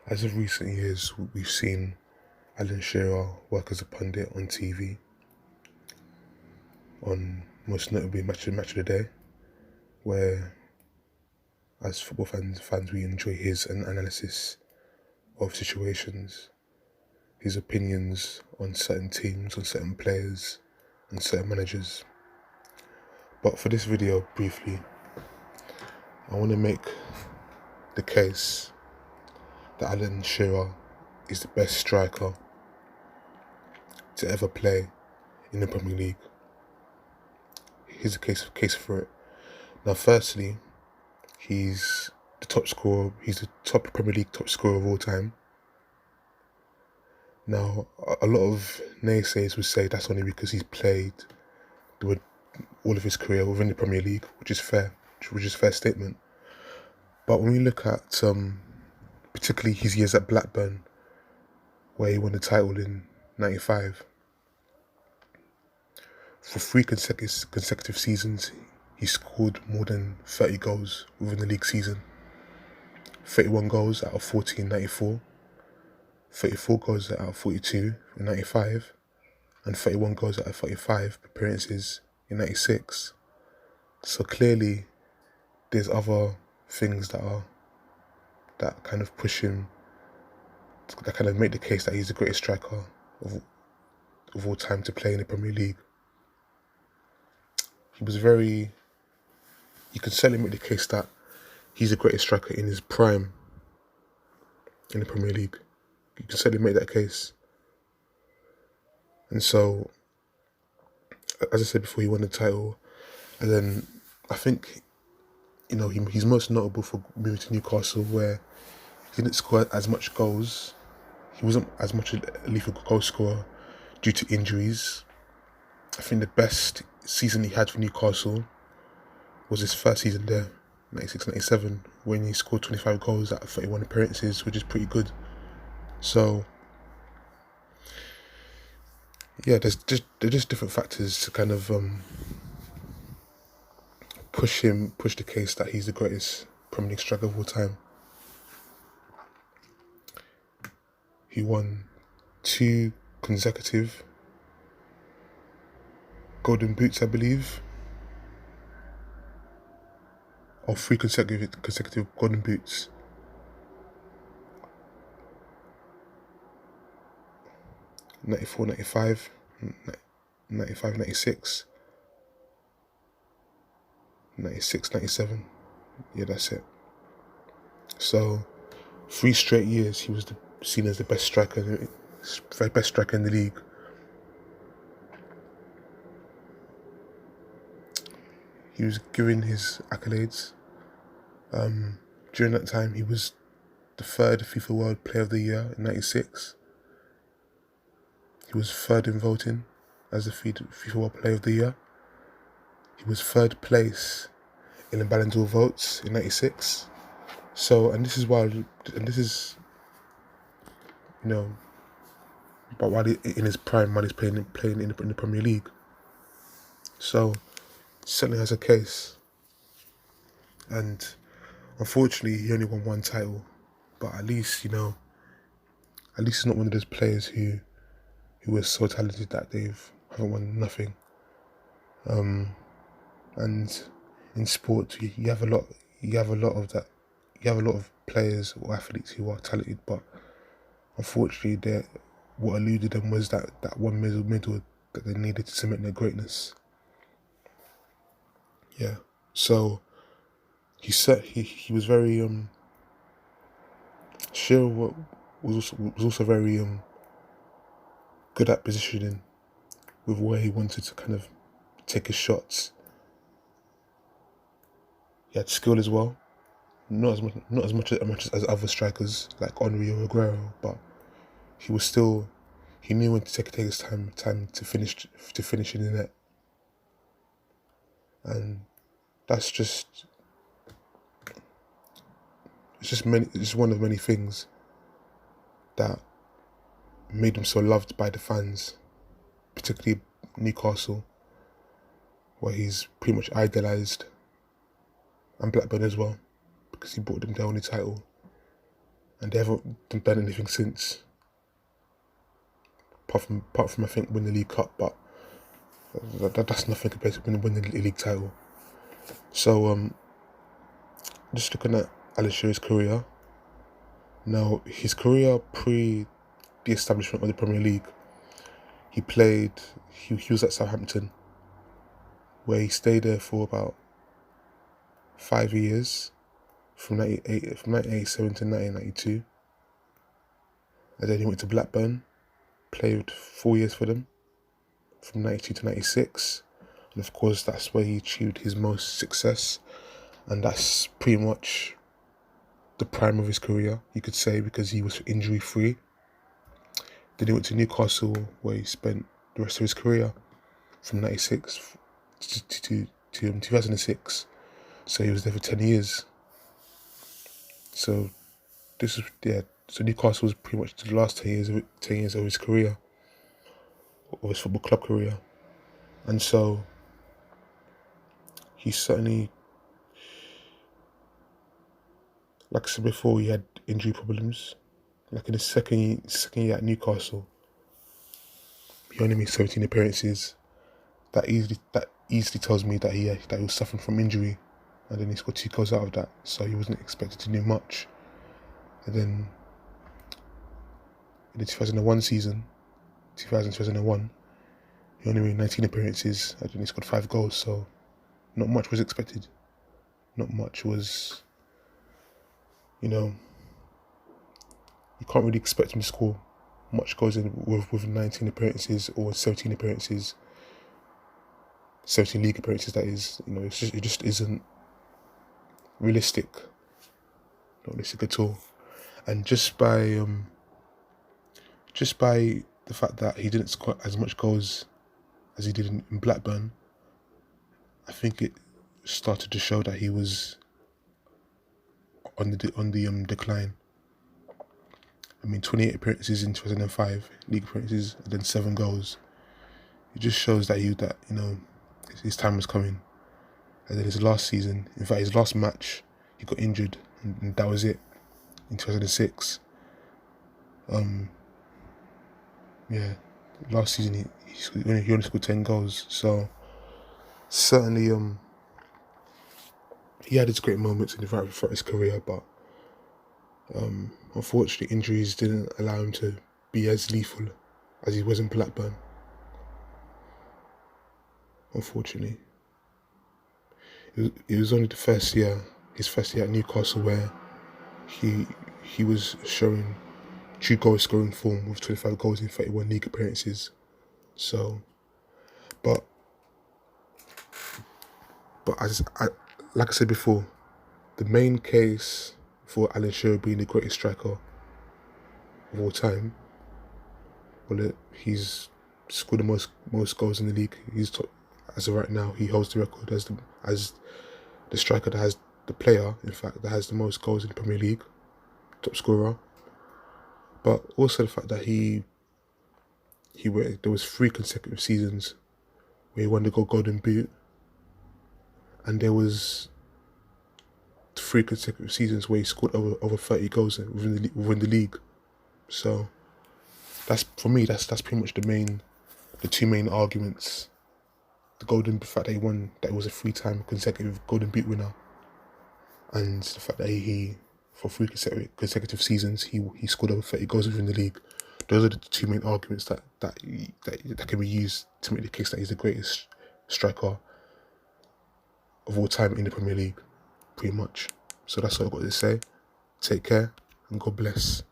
As of recent years, we've seen Alan Shearer work as a pundit on TV, on most notably Match of the Day, where as football fans we enjoy his analysis of situations, his opinions on certain teams, on certain players, and certain managers. But for this video, briefly, I want to make the case that Alan Shearer is the best striker to ever play in the Premier League. Here's a case for it. Now, firstly, he's the top scorer. He's the top Premier League top scorer of all time. Now, a lot of naysayers would say that's only because he's played all of his career within the Premier League, which is fair, which is a fair statement. But when we look at particularly his years at Blackburn, where he won the title in '95, for 3 consecutive seasons, he scored more than 30 goals within the league season. 31 goals out of 40 in '94, 34 goals out of 42 in '95, and 31 goals out of 45 appearances in '96. So clearly, there's other things that kind of push him, that kind of make the case that he's the greatest striker of all time to play in the Premier League. You can certainly make the case that he's the greatest striker in his prime in the Premier League. You can certainly make that case. And so, as I said before, he won the title, and then I think, he's most notable for moving to Newcastle, where he didn't score as much goals. He wasn't as much a lethal goal scorer due to injuries. I think the best season he had for Newcastle was his first season there, 96-97, when he scored 25 goals out of 31 appearances, which is pretty good. So, yeah, there's just different factors to kind of push the case that he's the greatest Premier League striker of all time. He won 2 consecutive Golden Boots, I believe, or 3 consecutive Golden Boots. '94, '95, '95, '96, '96, '97. Yeah, that's it. So, 3 straight years he was seen as the best striker in the league. He was given his accolades. During that time, he was the 3rd FIFA World Player of the Year in '96. He was 3rd in voting as the FIFA World Player of the Year. He was 3rd place in the Ballon d'Or votes in '96. So, but while in his prime, while he's playing in the Premier League. So, certainly has a case. And unfortunately, he only won 1 title. But at least he's not one of those players who are so talented that haven't won nothing. And in sport, you have a lot of players or athletes who are talented, but unfortunately, what eluded them was that one middle that they needed to cement their greatness. Yeah. So he was very Shearer was also very good at positioning with where he wanted to kind of take his shots. He had skill as well, not as much as other strikers like Henry or Aguero, but he knew when to take his time to finish in the net, and that's just it's one of many things that made him so loved by the fans, particularly Newcastle, where he's pretty much idolised, and Blackburn as well, because he brought them their only title. and they haven't done anything since. Apart from I think win the League Cup, but that's nothing compared to winning the league title. So just looking at Alan Shearer's career. Now, his career pre the establishment of the Premier League, he was at Southampton, where he stayed there for about 5 years, from 1987 to 1992. And then he went to Blackburn, played 4 years for them, from 92 to 96. And of course, that's where he achieved his most success. And that's pretty much the prime of his career, you could say, because he was injury free. Then he went to Newcastle, where he spent the rest of his career from 96 to 2006. So he was there for 10 years. So so Newcastle was pretty much the last 10 years of his career, of his football club career. And so he certainly, like I said before, he had injury problems. Like in his second year at Newcastle, he only made 17 appearances. That easily tells me that he was suffering from injury, and then he scored 2 goals out of that. So he wasn't expected to do much. And then in the 2001 season, 2001, he only made 19 appearances, and then he scored 5 goals. So not much was expected. Not much was, you can't really expect him to score much goals with 19 appearances or 17 appearances, 17 league appearances. That is, it just isn't realistic. Not realistic at all. And just by the fact that he didn't score as much goals as he did in Blackburn, I think it started to show that he was on the decline. I mean, 28 appearances in 2005, league appearances, and then 7 goals. It just shows that his time was coming. And then his last season, in fact, his last match, he got injured, and that was it. In 2006, last season he only scored 10 goals. So certainly, he had his great moments throughout his career, but unfortunately, injuries didn't allow him to be as lethal as he was in Blackburn. Unfortunately, it was only his first year at Newcastle, where he was showing true goal scoring form with 25 goals in 31 league appearances. So, but like I said before, the main case for Alan Shearer being the greatest striker of all time, well, he's scored the most goals in the league. He's top, as of right now, he holds the record as the striker the player, in fact, that has the most goals in the Premier League, top scorer. But also the fact that there was 3 consecutive seasons where he won the Golden Boot, and there was 3 consecutive seasons where he scored over 30 goals within the league. So that's, for me, that's pretty much the 2 main arguments. The fact that that he was a 3-time consecutive Golden Boot winner, and the fact that he for 3 consecutive seasons he scored over 30 goals within the league. Those are the 2 main arguments that can be used to make the case that he's the greatest striker of all time in the Premier League, pretty much. So that's all I've got to say. Take care and God bless.